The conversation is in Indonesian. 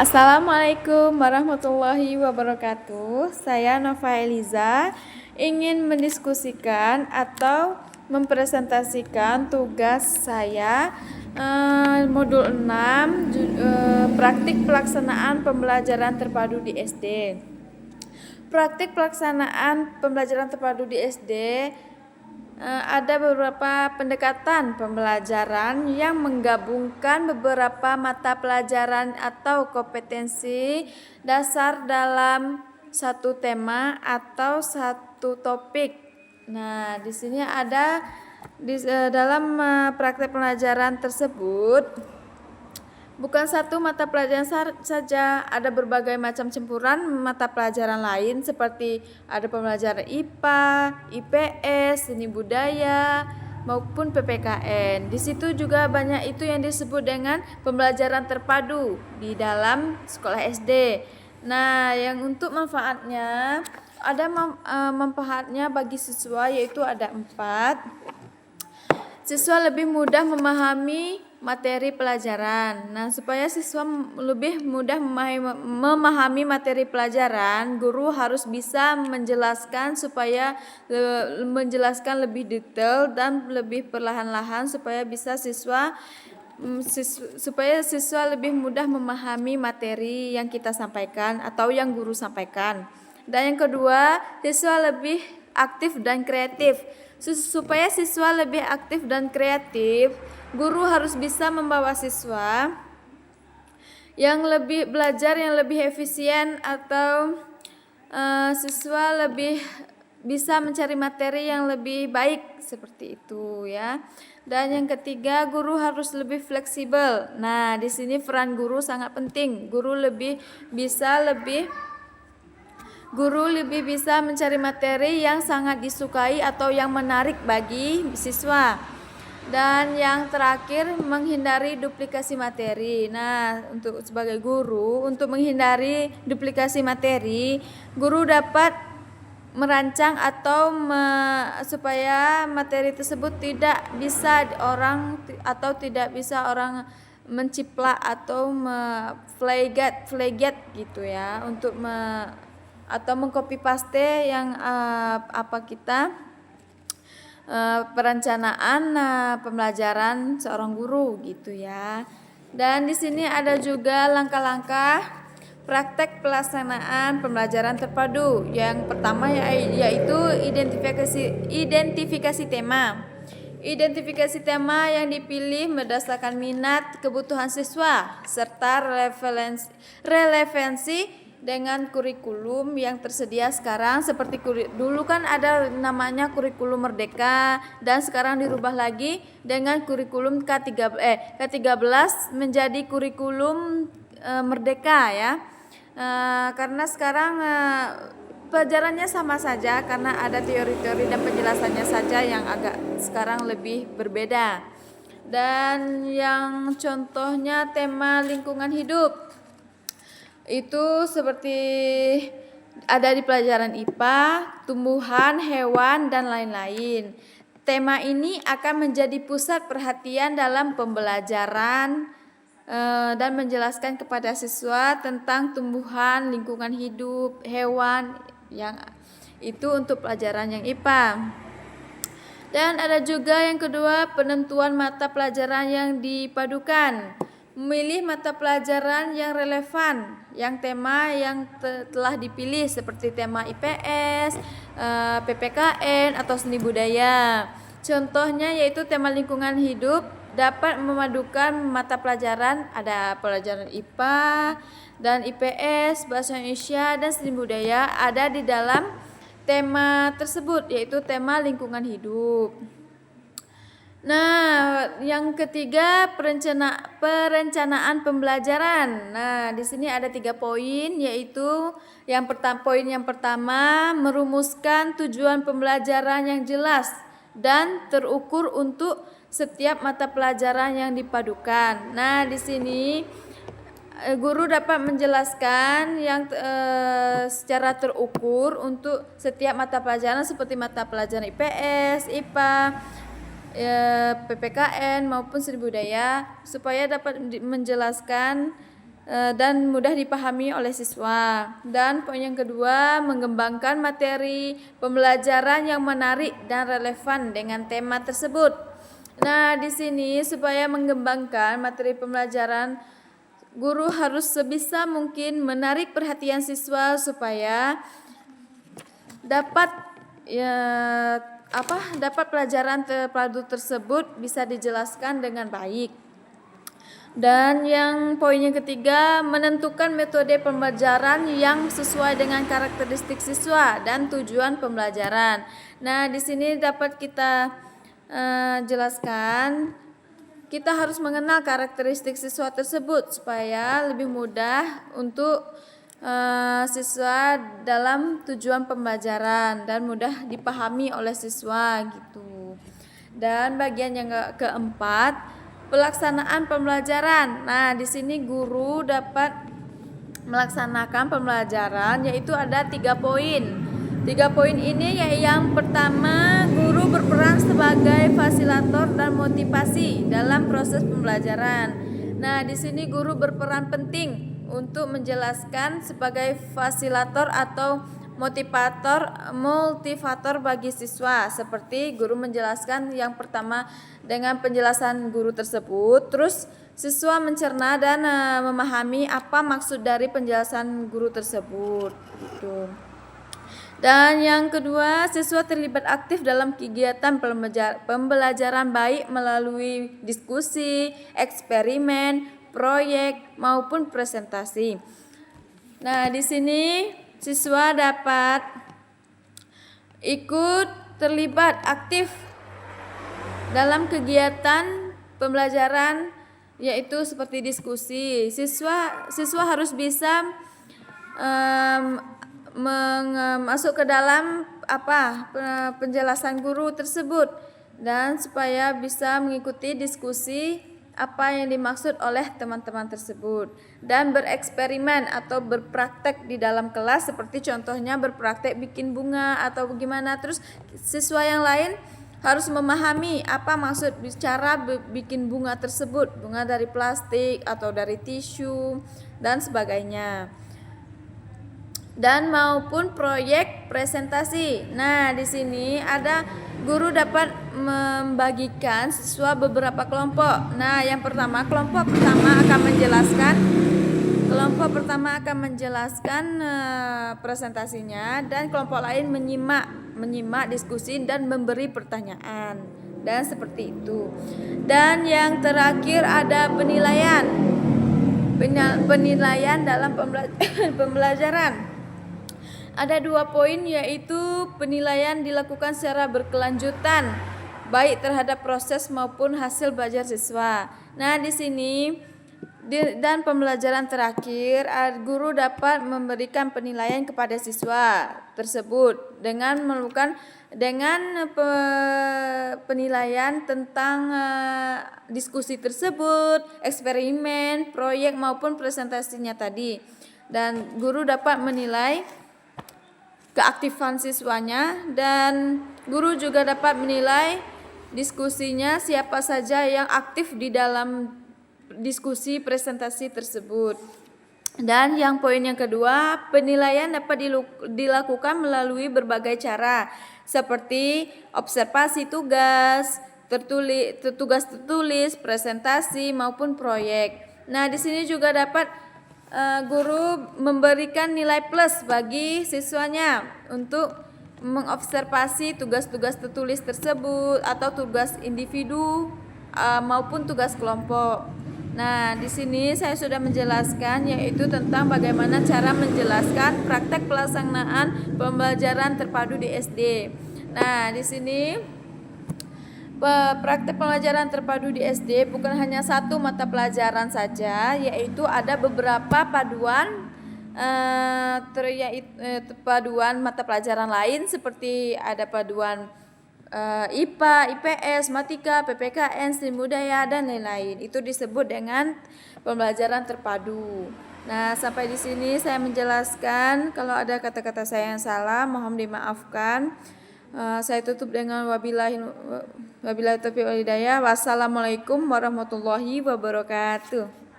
Assalamualaikum warahmatullahi wabarakatuh. Saya Nova Eliza ingin mendiskusikan atau mempresentasikan tugas saya modul 6 praktik pelaksanaan pembelajaran terpadu di SD. Praktik pelaksanaan pembelajaran terpadu di SD ada beberapa pendekatan pembelajaran yang menggabungkan beberapa mata pelajaran atau kompetensi dasar dalam satu tema atau satu topik. Nah, di sini ada dalam praktek pembelajaran tersebut bukan satu mata pelajaran saja, ada berbagai macam campuran mata pelajaran lain seperti ada pembelajaran IPA, IPS, seni budaya maupun PPKN. Di situ juga banyak itu yang disebut dengan pembelajaran terpadu di dalam sekolah SD. Nah, yang untuk manfaatnya ada manfaatnya bagi siswa yaitu ada 4. Siswa lebih mudah memahami materi pelajaran. Nah, supaya siswa lebih mudah memahami materi pelajaran, guru harus bisa menjelaskan menjelaskan lebih detail dan lebih perlahan-lahan supaya siswa lebih mudah memahami materi yang kita sampaikan atau yang guru sampaikan. Dan yang kedua, siswa lebih aktif dan kreatif. Supaya siswa lebih aktif dan kreatif, guru harus bisa membawa siswa yang lebih belajar yang lebih efisien atau siswa lebih bisa mencari materi yang lebih baik seperti itu ya. Dan yang ketiga, guru harus lebih fleksibel. Nah, di sini peran guru sangat penting. Guru lebih bisa mencari materi yang sangat disukai atau yang menarik bagi siswa. Dan yang terakhir, menghindari duplikasi materi. Nah, sebagai guru, untuk menghindari duplikasi materi, guru dapat merancang supaya materi tersebut tidak bisa orang menciplak atau plagiat gitu ya, atau mengcopy paste yang perencanaan pembelajaran seorang guru gitu ya. Dan di sini ada juga langkah-langkah praktek pelaksanaan pembelajaran terpadu. Yang pertama yaitu identifikasi tema. Identifikasi tema yang dipilih berdasarkan minat, kebutuhan siswa serta relevansi dengan kurikulum yang tersedia sekarang. Seperti dulu kan ada namanya kurikulum Merdeka dan sekarang dirubah lagi dengan kurikulum K13 menjadi kurikulum Merdeka ya. Karena sekarang pelajarannya sama saja karena ada teori-teori dan penjelasannya saja yang agak sekarang lebih berbeda. Dan yang contohnya tema lingkungan hidup itu seperti ada di pelajaran IPA, tumbuhan, hewan, dan lain-lain. Tema ini akan menjadi pusat perhatian dalam pembelajaran dan menjelaskan kepada siswa tentang tumbuhan, lingkungan hidup, hewan, yang itu untuk pelajaran yang IPA. Dan ada juga yang kedua, penentuan mata pelajaran yang dipadukan. Memilih mata pelajaran yang relevan, yang tema yang telah dipilih seperti tema IPS, PPKN atau seni budaya. Contohnya yaitu tema lingkungan hidup dapat memadukan mata pelajaran, ada pelajaran IPA dan IPS, bahasa Indonesia dan seni budaya ada di dalam tema tersebut yaitu tema lingkungan hidup. Nah, yang ketiga perencanaan pembelajaran. Nah, di sini ada 3 poin yaitu poin yang pertama merumuskan tujuan pembelajaran yang jelas dan terukur untuk setiap mata pelajaran yang dipadukan. Nah, di sini guru dapat menjelaskan yang secara terukur untuk setiap mata pelajaran seperti mata pelajaran IPS, IPA, PPKN maupun seni budaya supaya dapat menjelaskan dan mudah dipahami oleh siswa. Dan poin yang kedua, mengembangkan materi pembelajaran yang menarik dan relevan dengan tema tersebut. Nah, di sini supaya mengembangkan materi pembelajaran, guru harus sebisa mungkin menarik perhatian siswa supaya dapat pelajaran terpadu tersebut bisa dijelaskan dengan baik. Dan yang poin yang ketiga, menentukan metode pembelajaran yang sesuai dengan karakteristik siswa dan tujuan pembelajaran. Nah, di sini dapat kita jelaskan, kita harus mengenal karakteristik siswa tersebut supaya lebih mudah untuk siswa dalam tujuan pembelajaran dan mudah dipahami oleh siswa gitu. Dan bagian yang keempat, pelaksanaan pembelajaran. Nah, di sini guru dapat melaksanakan pembelajaran, yaitu ada 3 poin. 3 poin ini yaitu yang pertama, guru berperan sebagai fasilitator dan motivasi dalam proses pembelajaran. Nah, di sini guru berperan penting untuk menjelaskan sebagai fasilitator atau motivator bagi siswa, seperti guru menjelaskan yang pertama dengan penjelasan guru tersebut, terus siswa mencerna dan memahami apa maksud dari penjelasan guru tersebut gitu. Dan yang kedua, siswa terlibat aktif dalam kegiatan pembelajaran baik melalui diskusi, eksperimen, proyek maupun presentasi. Nah, di sini siswa dapat ikut terlibat aktif dalam kegiatan pembelajaran, yaitu seperti diskusi. Siswa harus bisa masuk ke dalam penjelasan guru tersebut, dan supaya bisa mengikuti diskusi apa yang dimaksud oleh teman-teman tersebut, dan bereksperimen atau berpraktek di dalam kelas, seperti contohnya berpraktek bikin bunga atau bagaimana. Terus siswa yang lain harus memahami apa maksud bicara bikin bunga tersebut, bunga dari plastik atau dari tisu dan sebagainya, dan maupun proyek presentasi. Nah, di sini ada guru dapat membagikan siswa beberapa kelompok. Nah, yang pertama, kelompok pertama akan menjelaskan presentasinya, dan kelompok lain menyimak diskusi dan memberi pertanyaan, dan seperti itu. Dan yang terakhir ada penilaian dalam pembelajaran. Ada 2 poin, yaitu penilaian dilakukan secara berkelanjutan baik terhadap proses maupun hasil belajar siswa. Nah, di sini dan pembelajaran terakhir, guru dapat memberikan penilaian kepada siswa tersebut dengan melakukan penilaian tentang diskusi tersebut, eksperimen, proyek maupun presentasinya tadi. Dan guru dapat menilai keaktifan siswanya, dan guru juga dapat menilai diskusinya, siapa saja yang aktif di dalam diskusi presentasi tersebut. Dan yang poin yang kedua, penilaian dapat dilakukan melalui berbagai cara, seperti observasi tugas tertulis, presentasi maupun proyek. Nah, di sini juga dapat guru memberikan nilai plus bagi siswanya untuk mengobservasi tugas-tugas tertulis tersebut atau tugas individu maupun tugas kelompok. Nah, di sini saya sudah menjelaskan, yaitu tentang bagaimana cara menjelaskan praktek pelaksanaan pembelajaran terpadu di SD. Nah, di sini praktek pembelajaran terpadu di SD bukan hanya satu mata pelajaran saja, yaitu ada beberapa paduan mata pelajaran lain, seperti ada paduan IPA, IPS, Matika, PPKN, STIM budaya dan lain-lain. Itu disebut dengan pembelajaran terpadu. Nah, sampai di sini saya menjelaskan. Kalau ada kata-kata saya yang salah, mohon dimaafkan. Saya tutup dengan wabillahi taufiq wal hidayah. Wassalamualaikum warahmatullahi wabarakatuh.